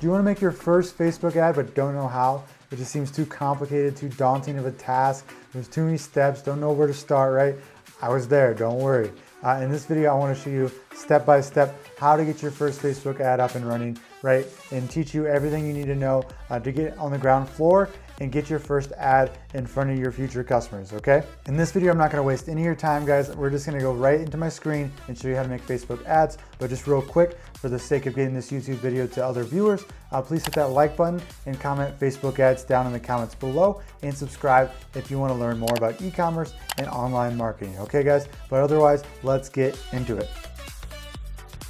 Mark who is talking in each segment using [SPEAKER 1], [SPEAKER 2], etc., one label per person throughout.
[SPEAKER 1] Do you want to make your first Facebook ad but don't know how? It just seems too complicated, too daunting of a task. There's too many steps, don't know where to start, right? I was there, don't worry. In this video, I want to show you step by step how to get your first Facebook ad up and running, right? And teach you everything you need to know to get on the ground floor and get your first ad in front of your future customers, okay? In this video, I'm not gonna waste any of your time, guys. We're just gonna go right into my screen and show you how to make Facebook ads. But just real quick, for the sake of getting this YouTube video to other viewers, please hit that like button and comment Facebook ads down in the comments below, and subscribe if you wanna learn more about e-commerce and online marketing, okay guys? But otherwise, let's get into it.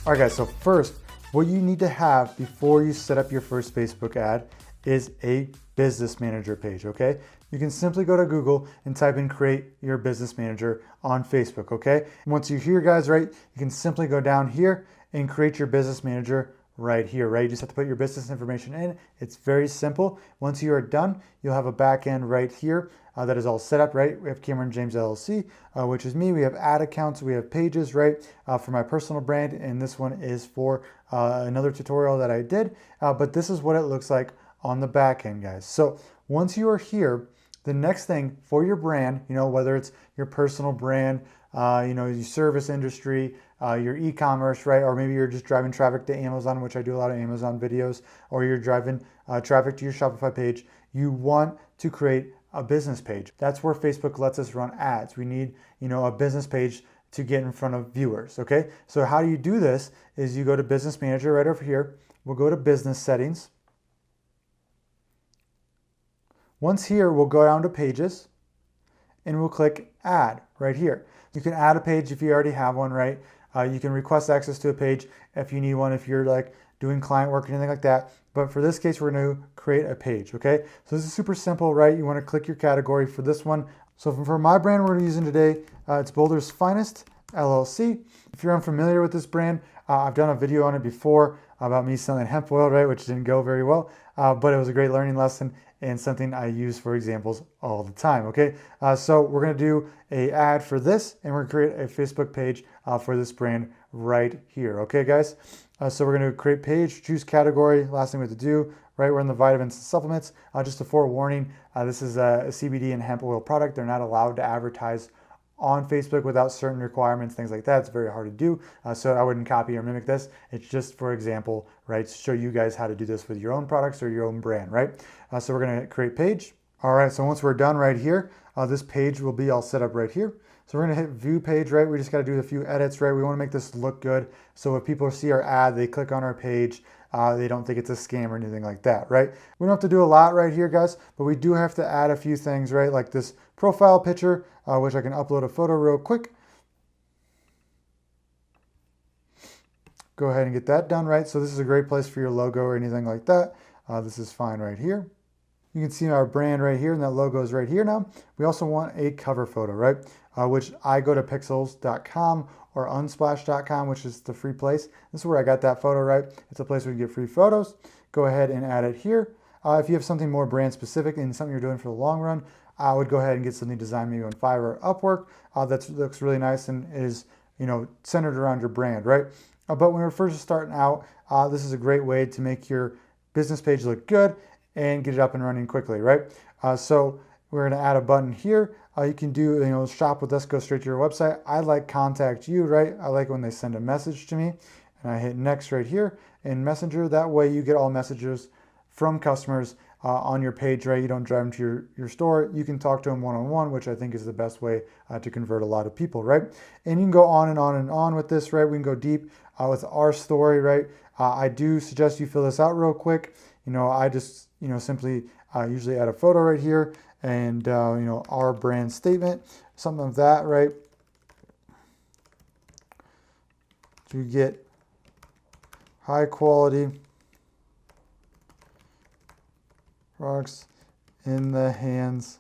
[SPEAKER 1] All right guys, so first, what you need to have before you set up your first Facebook ad is a business manager page, okay? You can simply go to Google and type in create your business manager on Facebook, okay? Once you're here, guys, right, you can simply go down here and create your business manager right here, right? You just have to put your business information in. It's very simple. Once you are done, you'll have a back end right here that is all set up, right? We have Cameron James LLC, which is me. We have ad accounts, we have pages, right? For my personal brand, and this one is for another tutorial that I did, but this is what it looks like on the back end, guys. So once you are here, the next thing for your brand, you know, whether it's your personal brand, you know, your service industry, your e-commerce, right? Or maybe you're just driving traffic to Amazon, which I do a lot of Amazon videos, or you're driving traffic to your Shopify page, you want to create a business page. That's where Facebook lets us run ads. We need, you know, a business page to get in front of viewers, okay? So how do you do this is you go to Business Manager right over here. We'll go to Business Settings. Once here, we'll go down to Pages and we'll click Add right here. You can add a page if you already have one, right? You can request access to a page if you need one, if you're like doing client work or anything like that. But for this case, we're going to create a page, okay? So this is super simple, right? You want to click your category for this one. So for my brand we're using today, it's Boulder's Finest LLC. If you're unfamiliar with this brand, I've done a video on it before about me selling hemp oil, right? Which didn't go very well, but it was a great learning lesson and something I use for examples all the time, okay? So we're gonna do an ad for this, and we're gonna create a Facebook page for this brand right here, okay guys? So we're gonna create page, choose category, last thing we have to do, right? We're in the vitamins and supplements. Just a forewarning, this is a CBD and hemp oil product. They're not allowed to advertise on Facebook without certain requirements, things like that. It's very hard to do. So I wouldn't copy or mimic this. It's just for example, right? To show you guys how to do this with your own products or your own brand, right? So we're gonna create page. All right, so once we're done right here, this page will be all set up right here. So we're gonna hit view page, right? We just gotta do a few edits, right? We wanna make this look good. So if people see our ad, they click on our page, they don't think it's a scam or anything like that, right? We don't have to do a lot right here, guys, but we do have to add a few things, right? Like this profile picture, which I can upload a photo real quick. Go ahead and get that done, right? So this is a great place for your logo or anything like that. This is fine right here. You can see our brand right here, and that logo is right here now. We also want a cover photo, right? Which I go to pixels.com or unsplash.com, which is the free place. This is where I got that photo, right? It's a place where you get free photos. Go ahead and add it here. If you have something more brand specific and something you're doing for the long run, I would go ahead and get something designed maybe on Fiverr or Upwork that looks really nice and is, you know, centered around your brand, right? But when we're first starting out, this is a great way to make your business page look good and get it up and running quickly, right? So we're gonna add a button here. You can do, you know, shop with us, go straight to your website. I like contact you, right? I like when they send a message to me, and I hit next right here in Messenger. That way you get all messages from customers on your page, right? You don't drive them to your store. You can talk to them one-on-one, which I think is the best way to convert a lot of people, right? And you can go on and on and on with this, right? We can go deep with our story, right? I do suggest you fill this out real quick. You know, I just, you know, simply usually add a photo right here and, you know, our brand statement, something of that, right? To get high quality products in the hands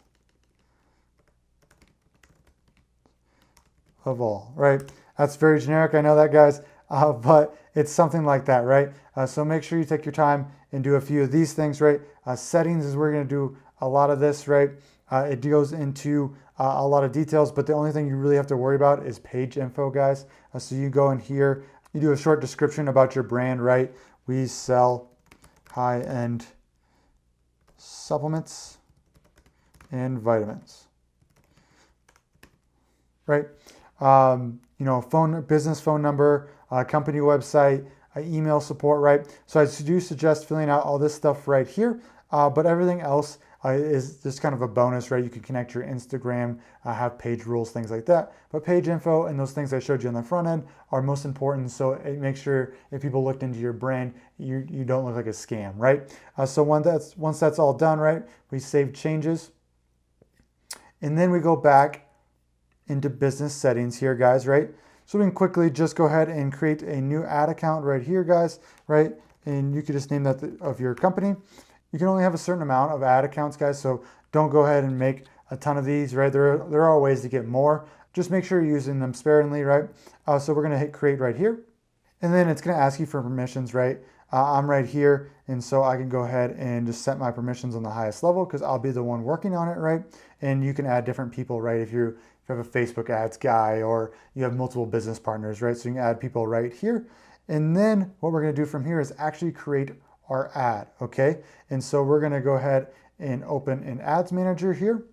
[SPEAKER 1] of all, right? That's very generic, I know that, guys, but it's something like that, right? So make sure you take your time and do a few of these things, right? Settings is where we're gonna do a lot of this, right? It goes into a lot of details, but the only thing you really have to worry about is page info, guys. So you go in here, you do a short description about your brand, right? We sell high-end supplements and vitamins, right? You know, business phone number, company website, email support, right? So I do suggest filling out all this stuff right here, but everything else is just kind of a bonus, right? You can connect your Instagram, have page rules, things like that. But page info and those things I showed you on the front end are most important. So it makes sure if people looked into your brand, you don't look like a scam, right? So once that's all done, right, we save changes. And then we go back into business settings here, guys, right? So we can quickly just go ahead and create a new ad account right here, guys, right? And you can just name that of your company. You can only have a certain amount of ad accounts, guys, so don't go ahead and make a ton of these, right? There are ways to get more. Just make sure you're using them sparingly, right? So we're gonna hit create right here. And then it's gonna ask you for permissions, right? I'm right here, and so I can go ahead and just set my permissions on the highest level because I'll be the one working on it, right? And you can add different people, right? If you have a Facebook ads guy or you have multiple business partners, right? So you can add people right here. And then what we're gonna do from here is actually create our ad, okay? And so we're gonna go ahead and open an ads manager here.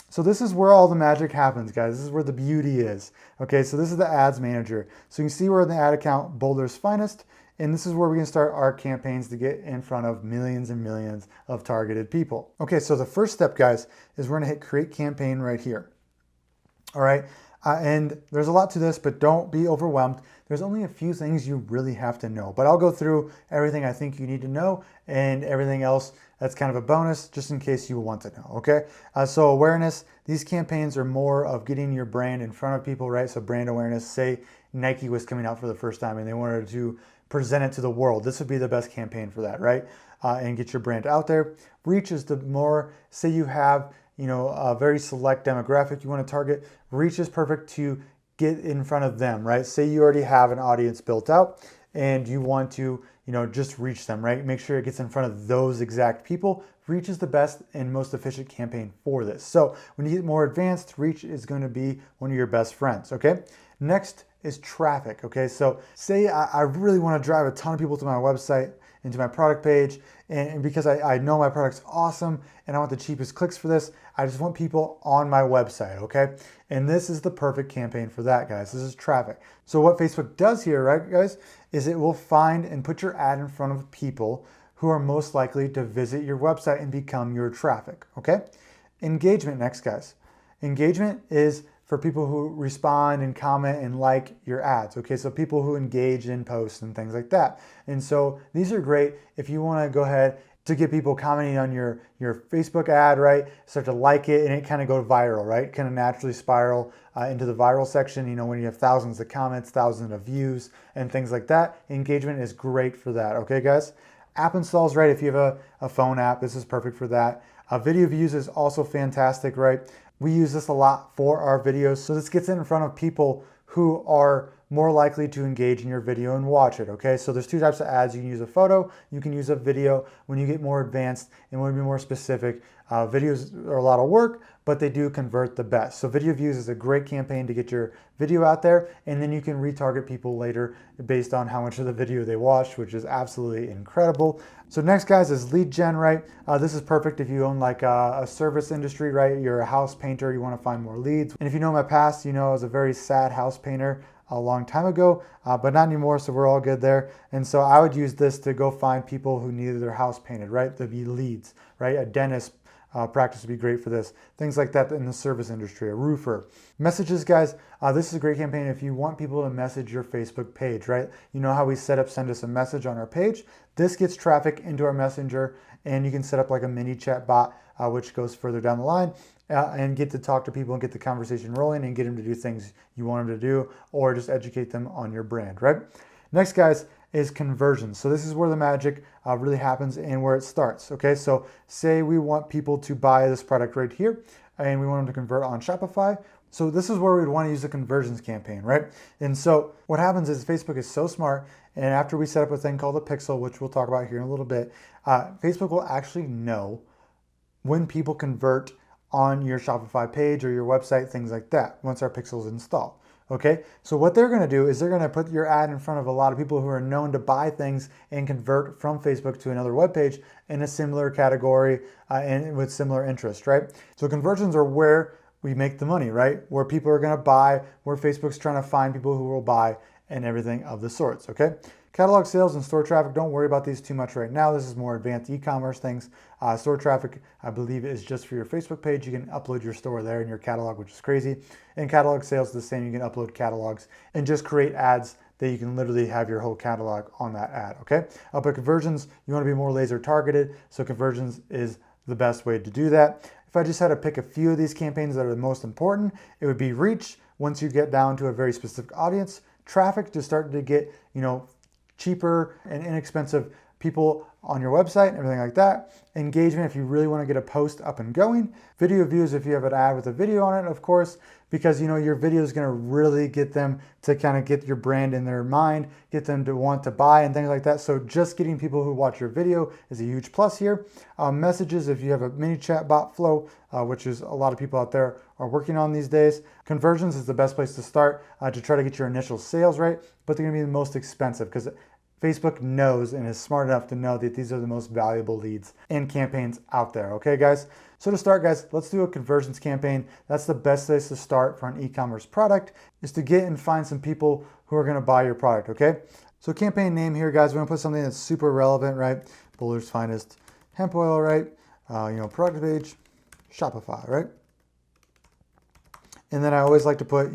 [SPEAKER 1] So this is where all the magic happens, guys. This is where the beauty is. Okay, so this is the ads manager. So you can see we're in the ad account Boulder's Finest, and this is where we can start our campaigns to get in front of millions and millions of targeted people. Okay, so the first step, guys, is we're gonna hit create campaign right here. All right, and there's a lot to this, but don't be overwhelmed. There's only a few things you really have to know, but I'll go through everything I think you need to know and everything else that's kind of a bonus just in case you want to know, okay? So awareness, these campaigns are more of getting your brand in front of people, right? So brand awareness, say Nike was coming out for the first time and they wanted to present it to the world. This would be the best campaign for that, right? And get your brand out there. Reach is the more, say you have, you know, a very select demographic you want to target, reach is perfect to get in front of them, right? Say you already have an audience built out and you want to, you know, just reach them, right? Make sure it gets in front of those exact people. Reach is the best and most efficient campaign for this. So when you get more advanced, reach is going to be one of your best friends, okay? Next is traffic, okay? So say I really want to drive a ton of people to my website, into my product page, and because I know my product's awesome and I want the cheapest clicks for this, I just want people on my website, okay? And this is the perfect campaign for that, guys. This is traffic. So what Facebook does here, right, guys, is it will find and put your ad in front of people who are most likely to visit your website and become your traffic, okay? Engagement next, guys. Engagement is for people who respond and comment and like your ads, okay? So people who engage in posts and things like that. And so these are great if you wanna go ahead to get people commenting on your Facebook ad, right? Start to like it and it kind of go viral, right? Kind of naturally spiral into the viral section, you know, when you have thousands of comments, thousands of views and things like that. Engagement is great for that, okay, guys? App installs, right? If you have a phone app, this is perfect for that. Video views is also fantastic, right? We use this a lot for our videos. So this gets in front of people who are more likely to engage in your video and watch it, okay? So there's two types of ads. You can use a photo, you can use a video. When you get more advanced and want to be more specific, videos are a lot of work, but they do convert the best. So video views is a great campaign to get your video out there, and then you can retarget people later based on how much of the video they watched, which is absolutely incredible. So next, guys, is lead gen, right? This is perfect if you own like a service industry, right? You're a house painter, you want to find more leads. And if you know my past, you know I was a very sad house painter a long time ago, but not anymore, so we're all good there. And so I would use this to go find people who needed their house painted, right? There'd be leads, right? A dentist practice would be great for this. Things like that in the service industry, a roofer. Messages, guys, this is a great campaign if you want people to message your Facebook page, right? You know how we set up send us a message on our page? This gets traffic into our messenger, and you can set up like a mini chat bot, which goes further down the line, and get to talk to people and get the conversation rolling and get them to do things you want them to do, or just educate them on your brand, right? Next, guys, is conversions. So this is where the magic really happens and where it starts, okay? So say we want people to buy this product right here, and we want them to convert on Shopify. So this is where we'd want to use the conversions campaign, right? And so what happens is Facebook is so smart, and after we set up a thing called a pixel, which we'll talk about here in a little bit, Facebook will actually know when people convert on your Shopify page or your website, things like that, once our pixel is installed. Okay, so what they're going to do is they're going to put your ad in front of a lot of people who are known to buy things and convert from Facebook to another web page in a similar category and with similar interest, right? So conversions are where we make the money, right? Where people are going to buy, where Facebook's trying to find people who will buy and everything of the sorts, okay? Catalog sales and store traffic, don't worry about these too much right now. This is more advanced e-commerce things. Store traffic, I believe, is just for your Facebook page. You can upload your store there in your catalog, which is crazy. And catalog sales is the same. You can upload catalogs and just create ads that you can literally have your whole catalog on that ad, okay? But conversions, you want to be more laser targeted, so conversions is the best way to do that. If I just had to pick a few of these campaigns that are the most important, it would be reach, once you get down to a very specific audience, traffic to start to get, cheaper and inexpensive people on your website and everything like that. Engagement, if you really want to get a post up and going. Video views, if you have an ad with a video on it, of course, because your video is going to really get them to kind of get your brand in their mind, get them to want to buy and things like that. So just getting people who watch your video is a huge plus here. Messages, if you have a mini chat bot flow, which is a lot of people out there are working on these days. Conversions is the best place to start to try to get your initial sales right, but they're going to be the most expensive because Facebook knows and is smart enough to know that these are the most valuable leads and campaigns out there. Okay, guys? So to start, guys, let's do a conversions campaign. That's the best place to start for an e-commerce product, is to get and find some people who are going to buy your product, okay? So campaign name here, guys, we're going to put something that's super relevant, right? Boulder's Finest Hemp Oil, right? Product page, Shopify, right? And then I always like to put,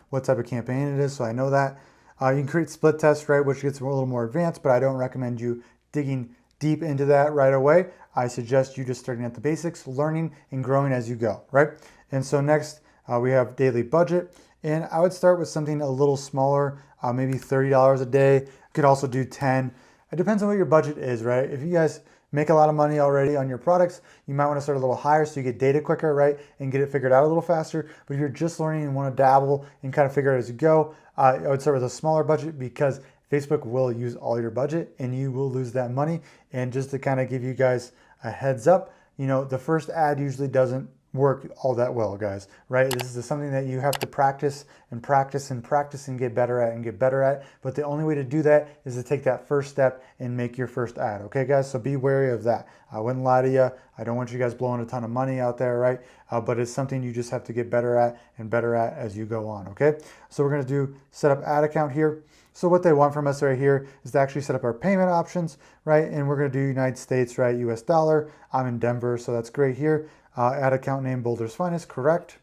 [SPEAKER 1] what type of campaign it is, so I know that. You can create split tests, right, which gets a little more advanced, but I don't recommend you digging deep into that right away. I suggest you just starting at the basics, learning and growing as you go, right? And so next we have daily budget, and I would start with something a little smaller, maybe $30 a day. You could also do 10. It depends on what your budget is, right? If you guys make a lot of money already on your products, you might want to start a little higher so you get data quicker, right? And get it figured out a little faster. But if you're just learning and want to dabble and kind of figure it as you go, I would start with a smaller budget because Facebook will use all your budget and you will lose that money. And just to kind of give you guys a heads up, the first ad usually doesn't work all that well, guys, right? This is something that you have to practice and practice and practice and get better at and get better at. But the only way to do that is to take that first step and make your first ad. Okay, guys? So be wary of that. I wouldn't lie to you. I don't want you guys blowing a ton of money out there, right? But it's something you just have to get better at and better at as you go on, okay? So we're going to do set up ad account here. So what they want from us right here is to actually set up our payment options, right? And we're going to do United States, right? US dollar. I'm in Denver, so that's great here. Ad account name, Boulder's Finest, correct.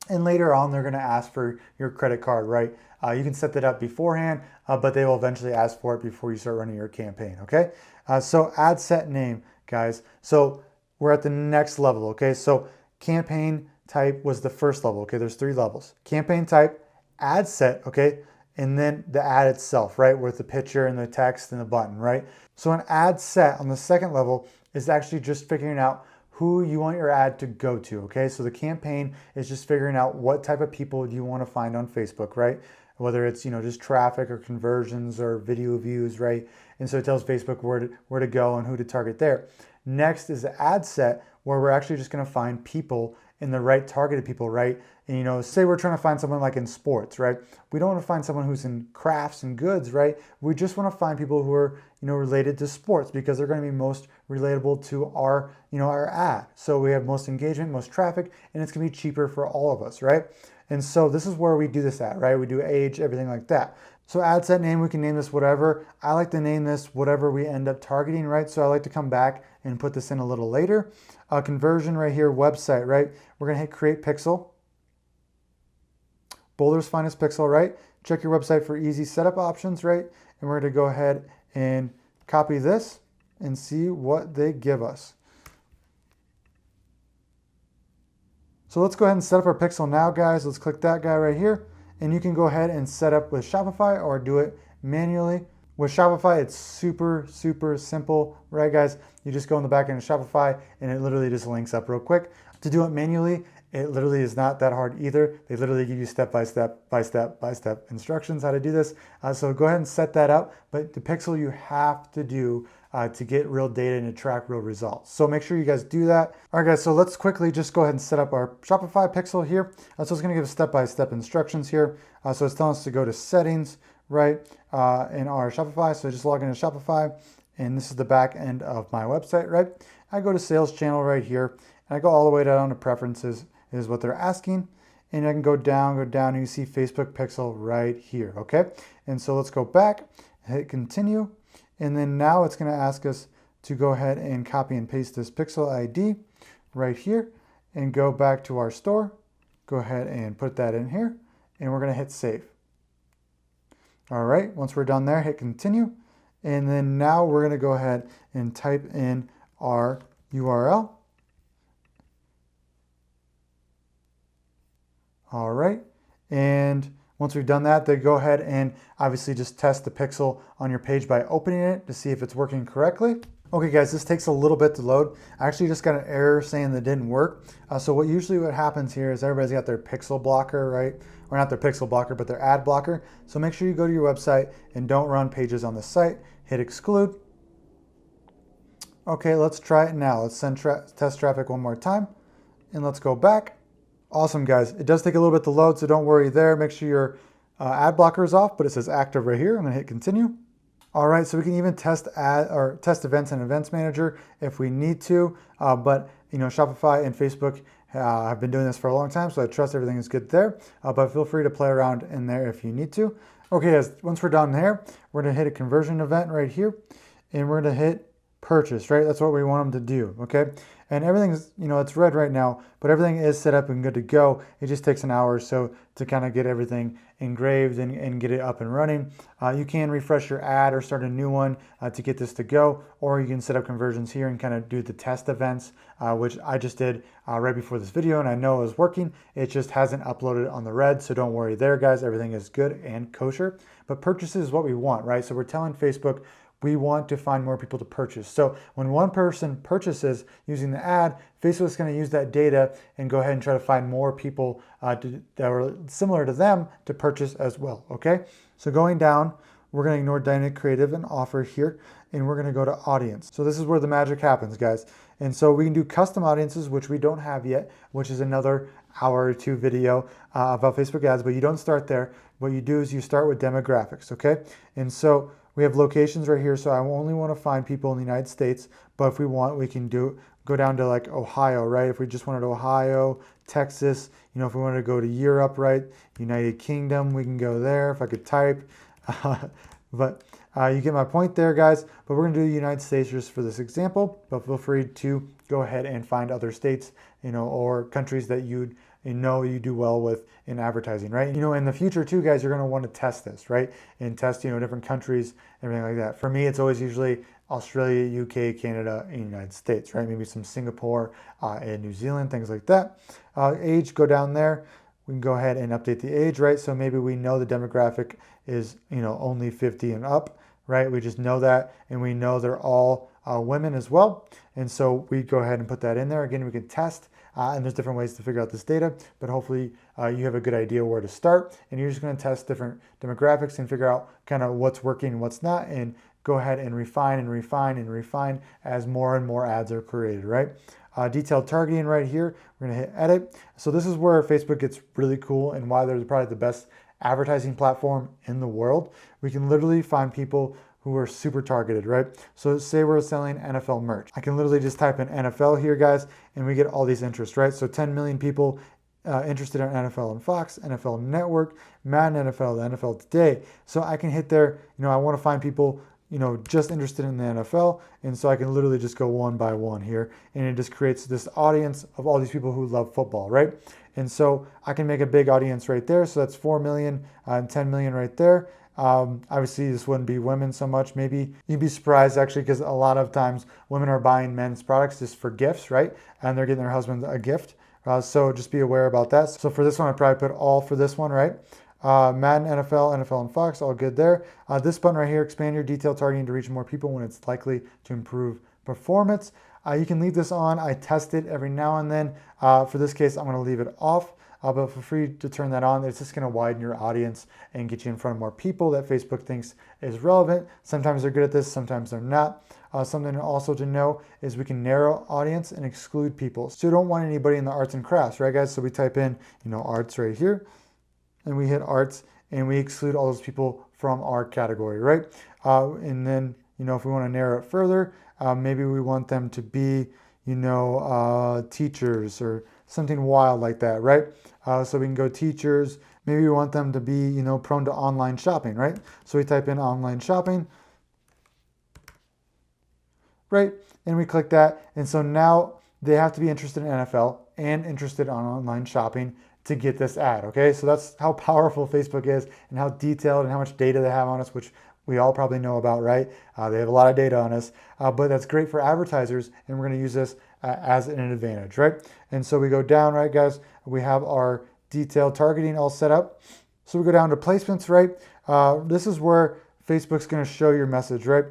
[SPEAKER 1] And later on, they're going to ask for your credit card, right? You can set that up beforehand, but they will eventually ask for it before you start running your campaign, okay? So ad set name, guys. So we're at the next level, okay? So campaign type was the first level, okay? There's 3 levels. Campaign type, ad set, okay? And then the ad itself, right? With the picture and the text and the button, right? So an ad set on the second level is actually just figuring out who you want your ad to go to, okay? So the campaign is just figuring out what type of people you want to find on Facebook, right? Whether it's, just traffic or conversions or video views, right? And so it tells Facebook where to go and who to target there. Next is the ad set, where we're actually just going to find people in the right targeted people, right? And say we're trying to find someone like in sports, right? We don't want to find someone who's in crafts and goods, right? We just want to find people who are, related to sports because they're going to be most relatable to our, our ad. So we have most engagement, most traffic, and it's going to be cheaper for all of us, right? And so this is where we do this at, right? We do age, everything like that. So ad set name, we can name this whatever. I like to name this whatever we end up targeting, right? So I like to come back and put this in a little later. Conversion right here, website, right? We're going to hit create pixel. Boulder's Finest pixel, right? Check your website for easy setup options, right? And we're going to go ahead and copy this and see what they give us. So let's go ahead and set up our pixel now, guys. Let's click that guy right here. And you can go ahead and set up with Shopify or do it manually. With Shopify, it's super, super simple, right, guys? You just go in the back end of Shopify and it literally just links up real quick. To do it manually, It literally is not that hard either. They literally give you step by step instructions how to do this. So go ahead and set that up. But the pixel you have to do to get real data and to track real results. So make sure you guys do that. All right, guys, so let's quickly just go ahead and set up our Shopify pixel here. So it's going to give step-by-step instructions here. So it's telling us to go to settings, right, in our Shopify. So just log into Shopify, and this is the back end of my website, right? I go to sales channel right here, and I go all the way down to preferences is what they're asking. And I can go down, and you see Facebook pixel right here, okay? And so let's go back, hit continue. And then now it's going to ask us to go ahead and copy and paste this pixel ID right here and go back to our store. Go ahead and put that in here, and we're going to hit save. All right, once we're done there, hit continue. And then now we're going to go ahead and type in our URL. All right, and once we've done that, then go ahead and obviously just test the pixel on your page by opening it to see if it's working correctly. Okay guys, this takes a little bit to load. I actually just got an error saying that didn't work. So what happens here is everybody's got their pixel blocker, right? Or not their pixel blocker, but their ad blocker. So make sure you go to your website and don't run pages on the site. Hit exclude. Okay, let's try it now. Let's send test traffic one more time. And let's go back. Awesome, guys. It does take a little bit to load, so don't worry there. Make sure your ad blocker is off, but it says active right here. I'm going to hit continue. All right, so we can even test events in Events Manager if we need to. But you know, Shopify and Facebook have been doing this for a long time, so I trust everything is good there. But feel free to play around in there if you need to. Okay, guys. Once we're done there, we're going to hit a conversion event right here, and we're going to hit purchase. Right, that's what we want them to do. Okay. And everything's, you know, it's red right now, but everything is set up and good to go. It just takes an hour or so to kind of get everything engraved and get it up and running. You can refresh your ad or start a new one to get this to go, or you can set up conversions here and kind of do the test events, which I just did right before this video, and I know it was working. It just hasn't uploaded on the red, so don't worry there, guys. Everything is good and kosher. But purchases is what we want, right? So we're telling Facebook, we want to find more people to purchase. So when one person purchases using the ad, Facebook's going to use that data and go ahead and try to find more people that are similar to them to purchase as well, okay? So going down, we're going to ignore dynamic creative and offer here, and we're going to go to audience. So this is where the magic happens, guys. And so we can do custom audiences, which we don't have yet, which is another hour or two video about Facebook ads, but you don't start there. What you do is you start with demographics, okay? And so we have locations right here, so I only want to find people in the United States, but if we want, we can go down to like Ohio, right? If we just wanted Ohio, Texas, you know, if we wanted to go to Europe, right? United Kingdom, we can go there if I could type. But you get my point there, guys. But we're going to do the United States just for this example, but feel free to go ahead and find other states, you know, or countries that you do well with in advertising, right? You know, in the future too, guys, you're going to want to test this, right? And test, you know, different countries, everything like that. For me, it's always usually Australia, UK, Canada, and United States, right? Maybe some Singapore and New Zealand, things like that. Age, go down there. We can go ahead and update the age, right? So maybe we know the demographic is, you know, only 50 and up, right? We just know that, and we know they're all women as well. And so we go ahead and put that in there. Again, we can test, and there's different ways to figure out this data, but hopefully you have a good idea where to start, and you're just going to test different demographics and figure out kind of what's working and what's not, and go ahead and refine and refine and refine as more and more ads are created, right? Detailed targeting right here, we're going to hit edit. So this is where Facebook gets really cool and why they're probably the best advertising platform in the world. We can literally find people who are super targeted, right? So say we're selling NFL merch. I can literally just type in NFL here, guys, and we get all these interests, right? So 10 million people interested in NFL and Fox, NFL Network, Madden NFL, the NFL Today. So I can hit there, you know, I want to find people, you know, just interested in the NFL. And so I can literally just go one by one here, and it just creates this audience of all these people who love football, right? And so I can make a big audience right there. So that's 4 million and 10 million right there. Obviously this wouldn't be women so much. Maybe you'd be surprised actually, because a lot of times women are buying men's products just for gifts, right? And they're getting their husband a gift. So just be aware about that. So for this one, I'd probably put all for this one, right? Madden, NFL, NFL and Fox, all good there. This button right here, expand your detailed targeting to reach more people when it's likely to improve performance. You can leave this on. I test it every now and then. For this case, I'm going to leave it off. But feel free to turn that on. It's just going to widen your audience and get you in front of more people that Facebook thinks is relevant. Sometimes they're good at this, sometimes they're not. Something also to know is we can narrow audience and exclude people. So you don't want anybody in the arts and crafts, right guys? So we type in, arts right here, and we hit arts, and we exclude all those people from our category, right? And then, if we want to narrow it further, maybe we want them to be, teachers or something wild like that, right? So we can go teachers. Maybe we want them to be, prone to online shopping, right? So we type in online shopping, right? And we click that. And so now they have to be interested in NFL and interested on online shopping to get this ad, okay? So that's how powerful Facebook is and how detailed and how much data they have on us, which we all probably know about, right? They have a lot of data on us, but that's great for advertisers, and we're gonna use this as an advantage, right? And so we go down, right, guys? We have our detailed targeting all set up. So we go down to placements, right? This is where Facebook's gonna show your message, right?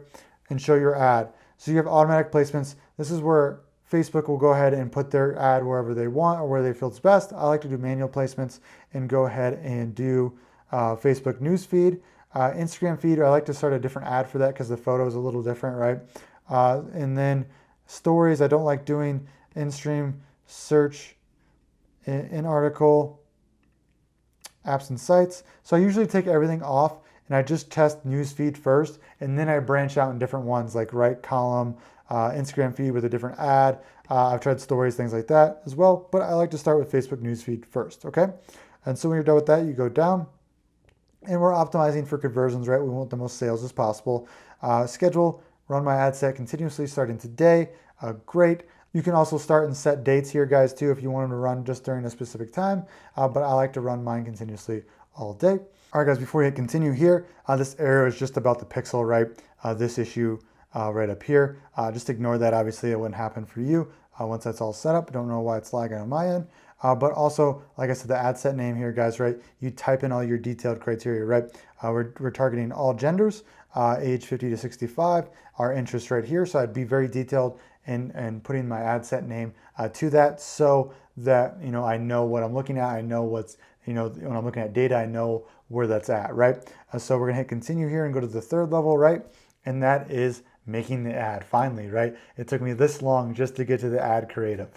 [SPEAKER 1] And show your ad. So you have automatic placements. This is where Facebook will go ahead and put their ad wherever they want or where they feel it's best. I like to do manual placements and go ahead and do Facebook newsfeed. Instagram feed, I like to start a different ad for that because the photo is a little different, right? And then stories, I don't like doing in-stream search, in article, apps and sites. So I usually take everything off and I just test newsfeed first, and then I branch out in different ones like right column, Instagram feed with a different ad. I've tried stories, things like that as well, but I like to start with Facebook newsfeed first, okay? And so when you're done with that, you go down. And we're optimizing for conversions, right? We want the most sales as possible. Schedule, run my ad set continuously starting today. Great. You can also start and set dates here, guys, too, if you want them to run just during a specific time. But I like to run mine continuously all day. All right, guys, before we hit continue here, this arrow is just about the pixel, right? This issue right up here. Just ignore that. Obviously, it wouldn't happen for you once that's all set up. Don't know why it's lagging on my end. But also, like I said, the ad set name here, guys, right? You type in all your detailed criteria, right? We're targeting all genders, age 50 to 65, our interest right here. So I'd be very detailed and putting my ad set name to that so that, I know what I'm looking at. I know what's, when I'm looking at data, I know where that's at, right? So we're gonna hit continue here and go to the third level, right? And that is making the ad finally, right? It took me this long just to get to the ad creative.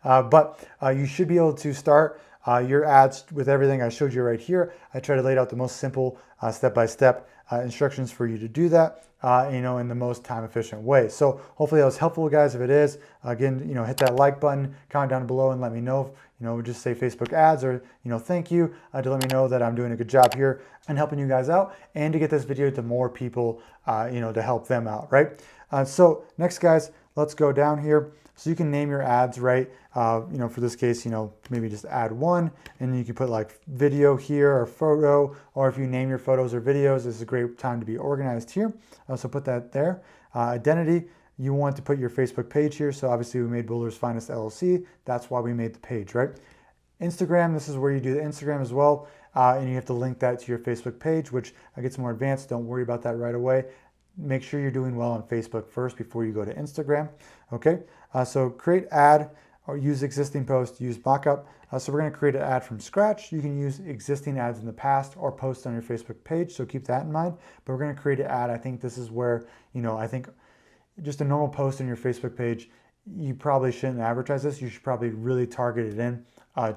[SPEAKER 1] But you should be able to start your ads with everything I showed you right here. I try to lay out the most simple step-by-step instructions for you to do that, in the most time-efficient way. So hopefully that was helpful, guys. If it is, again, hit that like button, comment down below and let me know. Just say Facebook ads or, thank you to let me know that I'm doing a good job here and helping you guys out and to get this video to more people, to help them out, right? So next, guys, let's go down here. So you can name your ads, right? For this case, maybe just add one, and then you can put like video here or photo, or if you name your photos or videos, this is a great time to be organized here. So put that there. Identity, you want to put your Facebook page here. So obviously we made Builder's Finest LLC. That's why we made the page, right? Instagram, this is where you do the Instagram as well. And you have to link that to your Facebook page, which gets more advanced. Don't worry about that right away. Make sure you're doing well on Facebook first before you go to Instagram, okay? So create ad or use existing post, use mockup. So we're gonna create an ad from scratch. You can use existing ads in the past or post on your Facebook page, so keep that in mind. But we're gonna create an ad. I think this is where, I think just a normal post on your Facebook page, you probably shouldn't advertise this. You should probably really target it in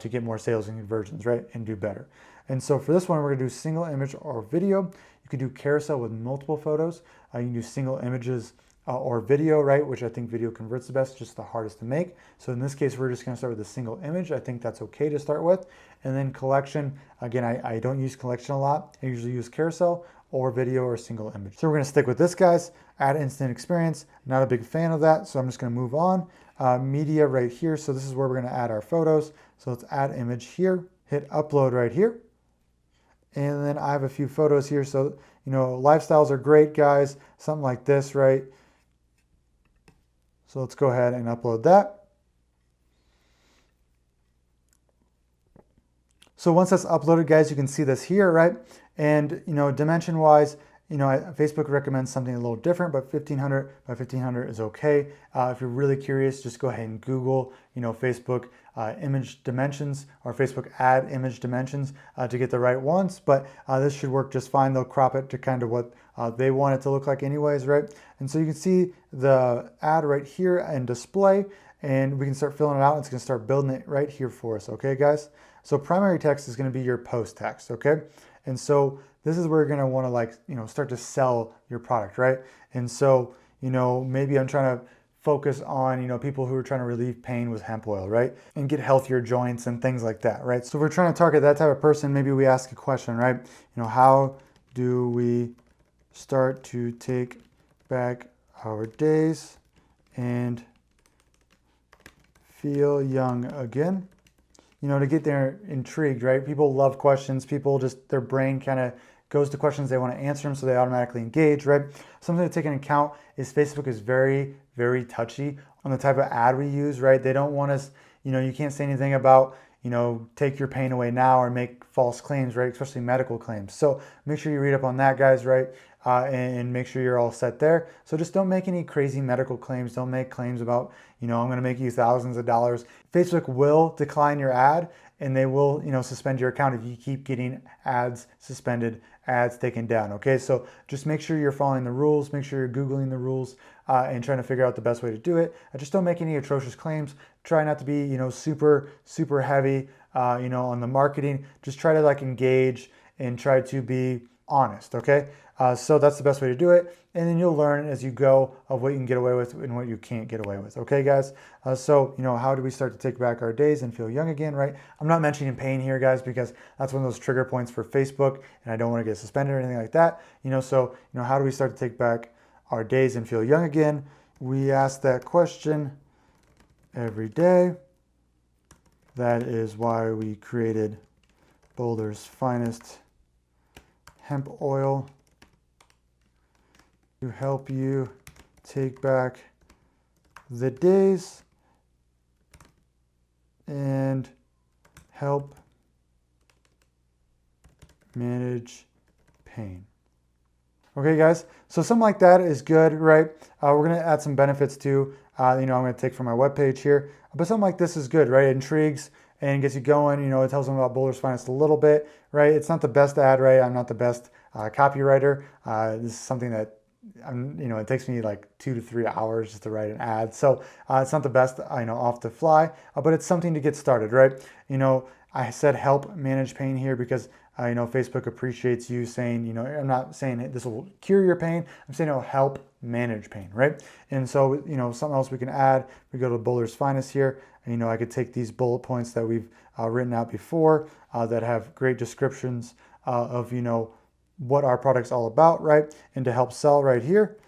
[SPEAKER 1] to get more sales and conversions, right? And do better. And so for this one, we're gonna do single image or video. You could do carousel with multiple photos. You can do single images or video, right? Which I think video converts the best, just the hardest to make. So in this case, we're just gonna start with a single image. I think that's okay to start with. And then collection, again, I don't use collection a lot. I usually use carousel or video or single image. So we're gonna stick with this, guys. Add instant experience. Not a big fan of that, so I'm just gonna move on. Media right here. So this is where we're gonna add our photos. So let's add image here. Hit upload right here. And then I have a few photos here. So, lifestyles are great, guys. Something like this, right? So let's go ahead and upload that. So once that's uploaded, guys, you can see this here, right? And, dimension-wise, Facebook recommends something a little different, but 1500 by 1500 is okay. If you're really curious, just go ahead and Google, Facebook image dimensions or Facebook ad image dimensions to get the right ones. But this should work just fine. They'll crop it to kind of what they want it to look like anyways, right? And so you can see the ad right here and display, and we can start filling it out. It's going to start building it right here for us, okay, guys? So primary text is going to be your post text, okay? And so this is where you're going to want to start to sell your product, right? And so, maybe I'm trying to focus on, people who are trying to relieve pain with hemp oil, right? And get healthier joints and things like that, right? So if we're trying to target that type of person, maybe we ask a question, right? How do we start to take back our days and feel young again? To get there intrigued, right? People love questions. People their brain kind of goes to questions, they want to answer them, so they automatically engage, right? Something to take into account is Facebook is very, very touchy on the type of ad we use, right? They don't want us, you can't say anything about, take your pain away now or make false claims, right? Especially medical claims. So make sure you read up on that, guys, right? And make sure you're all set there. So just don't make any crazy medical claims. Don't make claims about, I'm going to make you thousands of dollars. Facebook will decline your ad, and they will, suspend your account if you keep getting ads suspended, ads taken down, okay? So just make sure you're following the rules, make sure you're Googling the rules and trying to figure out the best way to do it. Just don't make any atrocious claims. Try not to be, super, super heavy, on the marketing. Just try to engage and try to be honest, okay? So that's the best way to do it. And then you'll learn as you go of what you can get away with and what you can't get away with. Okay, guys? So, how do we start to take back our days and feel young again, right? I'm not mentioning pain here, guys, because that's one of those trigger points for Facebook, and I don't want to get suspended or anything like that. So, how do we start to take back our days and feel young again? We ask that question every day. That is why we created Boulder's Finest Hemp Oil, to help you take back the days and help manage pain. Okay, guys, so something like that is good, right? We're going to add some benefits too. I'm going to take from my webpage here, but something like this is good, right? It intrigues and gets you going. It tells them about Boulder's Finest a little bit, right? It's not the best ad, right? I'm not the best copywriter. This is something that it takes me like 2 to 3 hours just to write an ad. So it's not the best, off the fly, but it's something to get started, right? I said help manage pain here because Facebook appreciates you saying, I'm not saying this will cure your pain. I'm saying it'll help manage pain, right? And so, something else we can add, we go to Boulder's Finest here. And, I could take these bullet points that we've written out before that have great descriptions of, what our product's all about, right? And to help sell right here.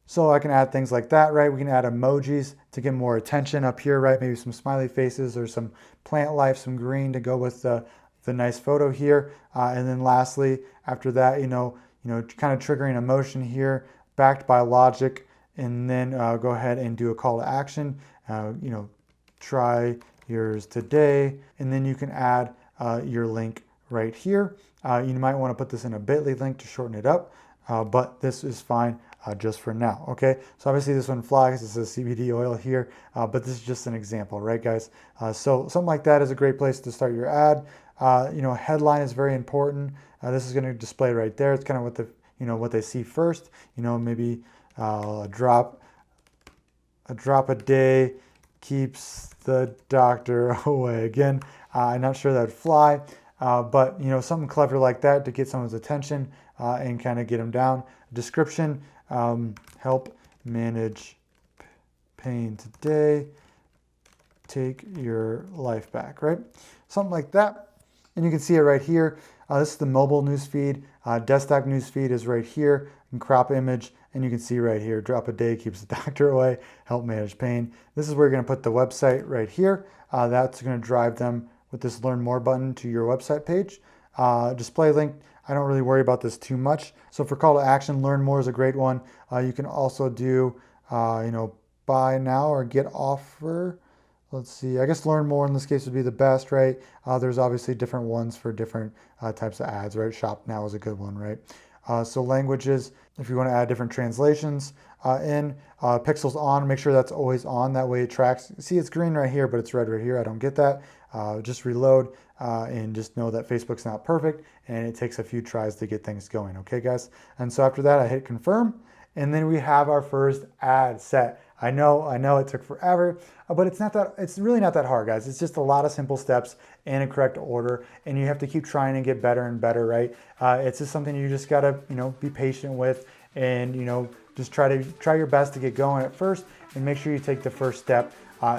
[SPEAKER 1] So I can add things like that, right? We can add emojis to get more attention up here, right? Maybe some smiley faces or some plant life, some green to go with the nice photo here. And then lastly, after that, kind of triggering emotion here, backed by logic, and then go ahead and do a call to action. Try yours today, and then you can add your link right here. You might want to put this in a bit.ly link to shorten it up, but this is fine just for now, okay? So obviously this one flags, it says CBD oil here, but this is just an example, right, guys? So something like that is a great place to start your ad. Headline is very important. This is going to display right there. It's kind of what they see first. Maybe a drop a day keeps the doctor away. Again, I'm not sure that'd fly, but something clever like that to get someone's attention and kind of get them down. Description, help manage pain today, take your life back, right? Something like that. And you can see it right here. This is the mobile newsfeed. Desktop newsfeed is right here. You can crop image, and you can see right here, drop a day keeps the doctor away, help manage pain. This is where you're going to put the website right here. That's going to drive them with this learn more button to your website page. Display link, I don't really worry about this too much. So for call to action, learn more is a great one. You can also do, buy now or get offer. Let's see, I guess learn more in this case would be the best, right? There's obviously different ones for different types of ads, right? Shop now is a good one, right? So languages, if you want to add different translations pixels on, make sure that's always on. That way it tracks. See, it's green right here, but it's red right here. I don't get that. Just reload and just know that Facebook's not perfect and it takes a few tries to get things going. Okay, guys? And so after that, I hit confirm. And then we have our first ad set. I know it took forever, but it's really not that hard, guys. It's just a lot of simple steps in a correct order, and you have to keep trying to get better and better, right? It's just something you just gotta, be patient with, and just try your best to get going at first, and make sure you take the first step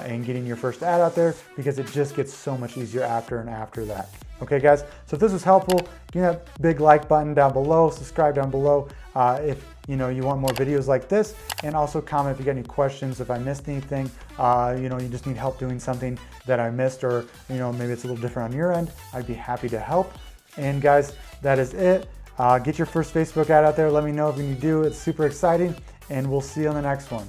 [SPEAKER 1] in getting your first ad out there, because it just gets so much easier after and after that. Okay, guys, so if this was helpful, give me that big like button down below, subscribe down below if you want more videos like this, and also comment if you got any questions, if I missed anything, you just need help doing something that I missed, or maybe it's a little different on your end. I'd be happy to help. And guys, that is it. Get your first Facebook ad out there. Let me know if you do. It's super exciting, and we'll see you on the next one.